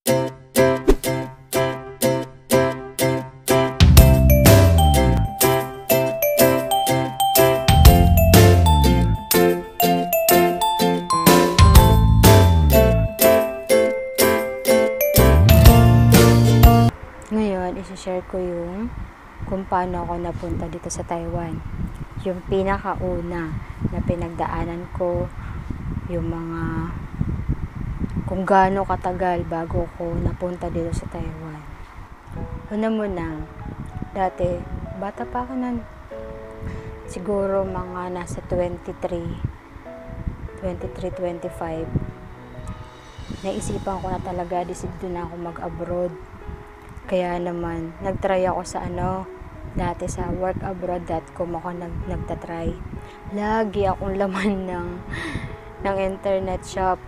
Ngayon, isi-share ko yung kung paano ako napunta dito sa Taiwan. Yung pinakauna na pinagdaanan ko, yung mga kung gaano katagal bago ko napunta dito sa Taiwan. Una muna, dati, bata pa ako nun. Siguro mga nasa 23, 25. Naisipan ko na talaga, decidido na ako mag-abroad. Kaya naman, nagtry ako sa dati sa workabroad.com ako nagtatry. Lagi akong laman ng internet shop.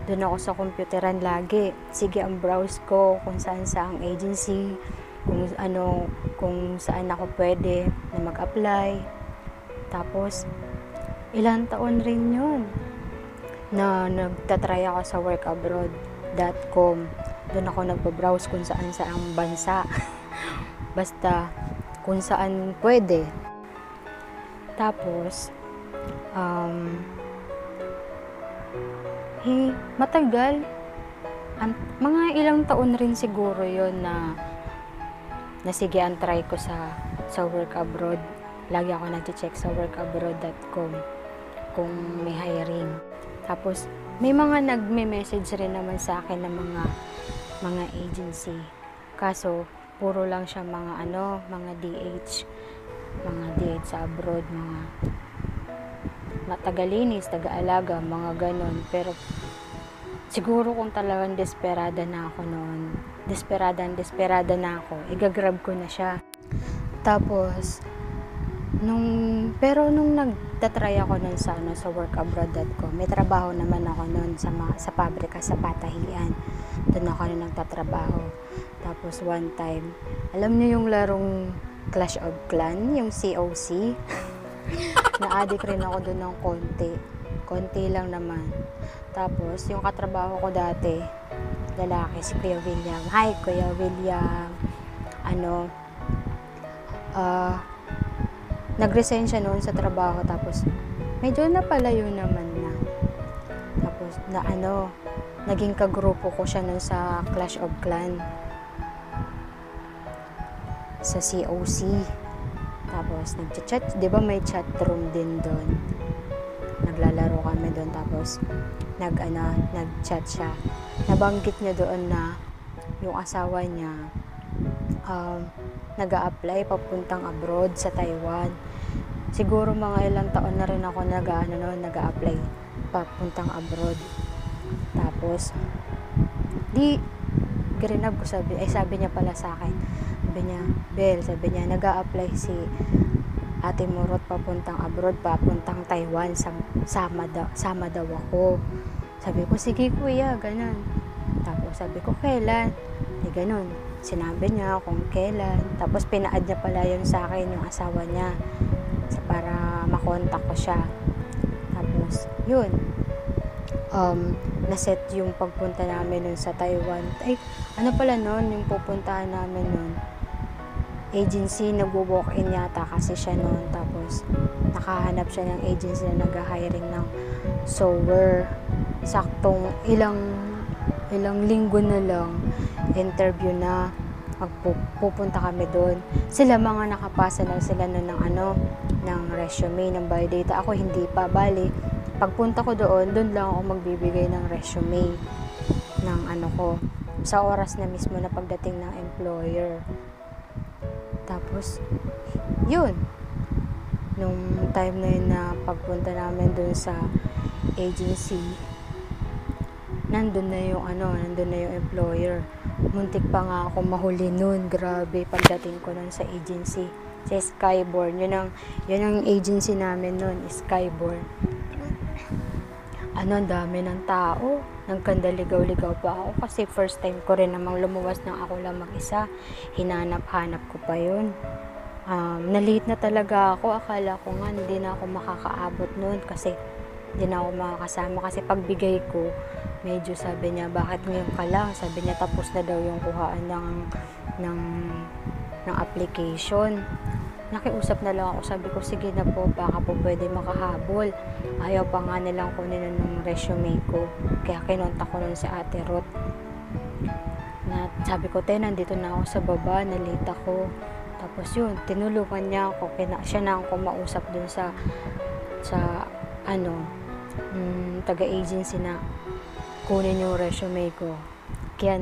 Doon ako sa computeran lagi. Sige, ang browse ko kung saan saang agency, kung saan ako pwede na mag-apply. Tapos, ilang taon rin yun na nagtatry ako sa workabroad.com. Doon ako nagpa-browse kung saan saang bansa. Basta kung saan pwede. Tapos, matagal. Mga ilang taon rin siguro yon na sige, ang try ko sa work abroad. Lagi ako nag-check sa workabroad.com kung may hiring. Tapos, may mga nagme-message rin naman sa akin ng mga agency. Kaso, puro lang siya mga DH sa abroad, mga tagalinis, taga-alaga, mga ganon. Pero, siguro kung talagang desperada na ako noon, desperada na ako, igagrab ko na siya. Tapos, nung nagtatry ako nun sa workabroad.com, may trabaho naman ako nun sa pabrika, sa Batahian. Doon ako na nagtatrabaho. Tapos one time, alam niyo yung larong Clash of Clans, yung COC? Na-addict rin ako doon ng konti lang naman. Tapos yung katrabaho ko dati, lalaki, si Kuya William. Hi Kuya William. Nag-resign siya noon sa trabaho, tapos medyo napalayo naman na. Tapos naging kagrupo ko siya noon sa Clash of Clans sa COC. Tapos nagchat, 'di ba may chat room din doon. Naglalaro kami doon, tapos nag-chat siya. Nabanggit niya doon na yung asawa niya nag-a-apply papuntang abroad sa Taiwan. Siguro mga ilang taon na rin ako nag-a-apply papuntang abroad. Tapos grinab ko, sabi niya pala sa akin. Sabi niya, Bel, nag-a-apply si Ate Murot papuntang abroad, papuntang Taiwan, sama daw ako. Sabi ko, sige kuya, ganun. Tapos sabi ko, kailan? Ganun. Sinabi niya kung kailan. Tapos pina-add niya pala yun sa akin, yung asawa niya, para makontak ko siya. Tapos, yun. Naset yung pagpunta namin nun sa Taiwan. Yung pupuntahan namin nun, agency, nag-walk-in yata kasi siya noon. Tapos nakahanap siya ng agency na nag-hiring ng sewer. Saktong ilang linggo na lang, interview na, pupunta kami doon. Sila mga nakapasa na sila noon ng resume, ng biodata. Ako hindi pa, bali pagpunta ko doon lang ako magbibigay ng resume ng ko sa oras na mismo na pagdating ng employer. Tapos, yun. Nung time na yun na pagpunta namin dun sa agency, nandun na yung employer. Muntik pa nga ako mahuli nun. Grabe, pagdating ko nun sa agency. Sa Skyborn. Yun ang agency namin nun, Skyborn. Ang dami ng tao. Nagkandaligaw-ligaw pa ako kasi first time ko rin namang lumuwas ng ako lang mag-isa. Hinanap-hanap ko pa yun. Na-late na talaga ako. Akala ko nga hindi na ako makakaabot noon kasi hindi na ako makakasama. Kasi pagbigay ko, medyo sabi niya, bakit ngayon ka lang? Sabi niya, tapos na daw yung kuhaan ng, ng application. Nakiusap na lang ako, sabi ko, sige na po, baka po pwede makahabol. Ayaw pa nga nilang kunin ng resume ko. Kaya kinontak ko nun si Ate Ruth. Na, sabi ko, nandito na ako sa baba, nalate ako. Tapos yun, tinulungan niya ako. Siya na ako mausap dun sa taga-agency na kunin yung resume ko. Kaya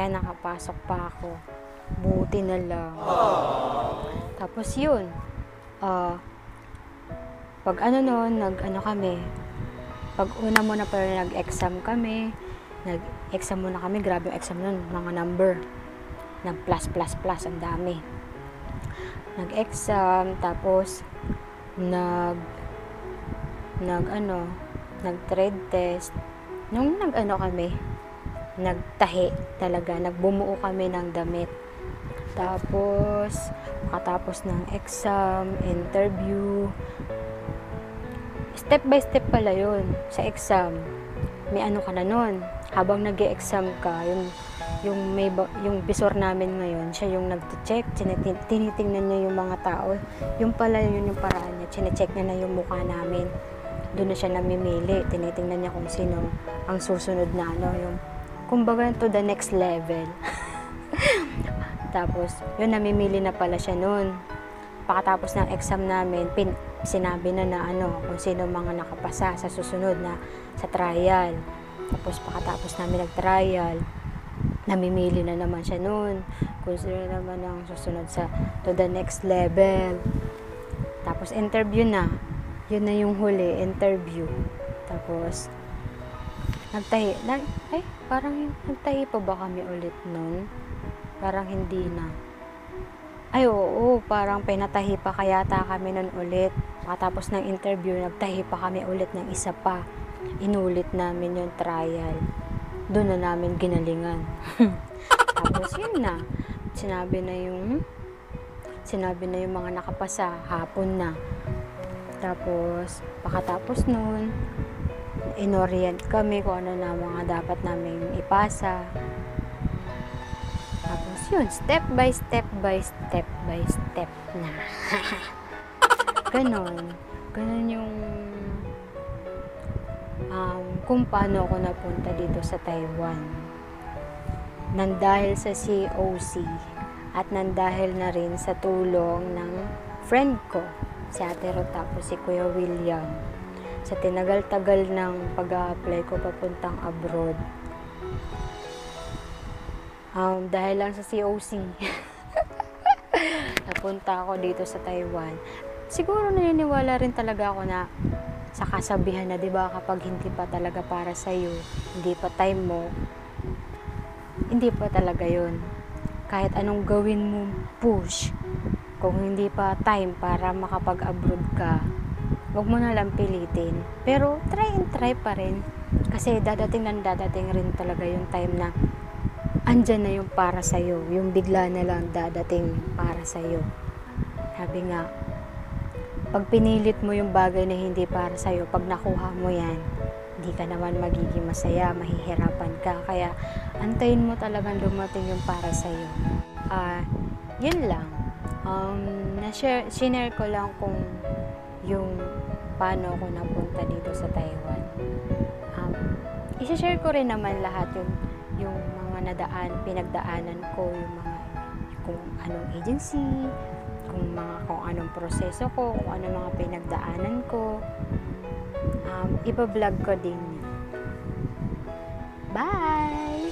nakapasok pa ako. Buti na lang. Tapos yun, pag kami, pag una muna pala nag-exam muna kami, grabe yung exam nun, mga number, plus, ang dami. Nag-exam, tapos, nag-trade test. Nung nagtahi talaga, nagbumuo kami ng damit. Tapos, makatapos ng exam, interview, step by step pala yun sa exam. May ka na nun. Habang nag-e-exam ka, yung bisor namin ngayon, siya yung nag-check, tinitingnan niya yung mga tao. Yung pala yun yung paraan niya, chinecheck niya na yung mukha namin. Doon na siya namimili, tinitingnan niya kung sino ang susunod na yung kumbaga to the next level. Tapos, yun, namimili na pala siya noon. Pagkatapos ng exam namin, sinabi na kung sino mga nakapasa sa susunod na sa trial. Tapos, pagkatapos namin nag-trial, namimili na naman siya noon. Kung sino naman ang susunod to the next level. Tapos, interview na. Yun na yung huli, interview. Tapos, parang nagtahi pa ba kami ulit noon? Parang hindi na. Ay, oo, parang pinatahi pa kayata kami nun ulit. Pagkatapos ng interview, nagtahi pa kami ulit ng isa pa. Inulit namin yung trial. Doon na namin ginalingan. Tapos yun na. Sinabi na yung mga nakapasa, hapon na. Tapos, pagkatapos nun, inorient kami kung ano na mga dapat namin ipasa. Tapos yun, step by step na. Ganon yung kung paano ako napunta dito sa Taiwan. Nandahil sa COC at nandahil na rin sa tulong ng friend ko, si Ate Ruth, tapos si Kuya William. Sa tinagal-tagal ng pag-a-apply ko papuntang abroad. Dahil lang sa COC, napunta ako dito sa Taiwan. Siguro naniniwala rin talaga ako na sa kasabihan na, 'di ba, kapag hindi pa talaga para sa iyo, hindi pa time mo, hindi pa talaga 'yon. Kahit anong gawin mo, push. Kung hindi pa time para makapag-abroad ka, wag mo na lang pilitin. Pero try pa rin. Kasi dadating rin talaga yung time na andyan na yung para sa'yo. Yung bigla na lang dadating para sa'yo. Sabi nga, pag pinilit mo yung bagay na hindi para sa'yo, pag nakuha mo yan, hindi ka naman magiging masaya, mahihirapan ka. Kaya, antayin mo talagang dumating yung para sa'yo. Yun lang. Sinare ko lang kung yung paano ako napunta dito sa Taiwan. Isishare ko rin naman lahat yung mga pinagdaanan ko, kung anong agency, kung anong proseso ko, kung anong mga pinagdaanan ko. Iba-vlog ko din. Bye!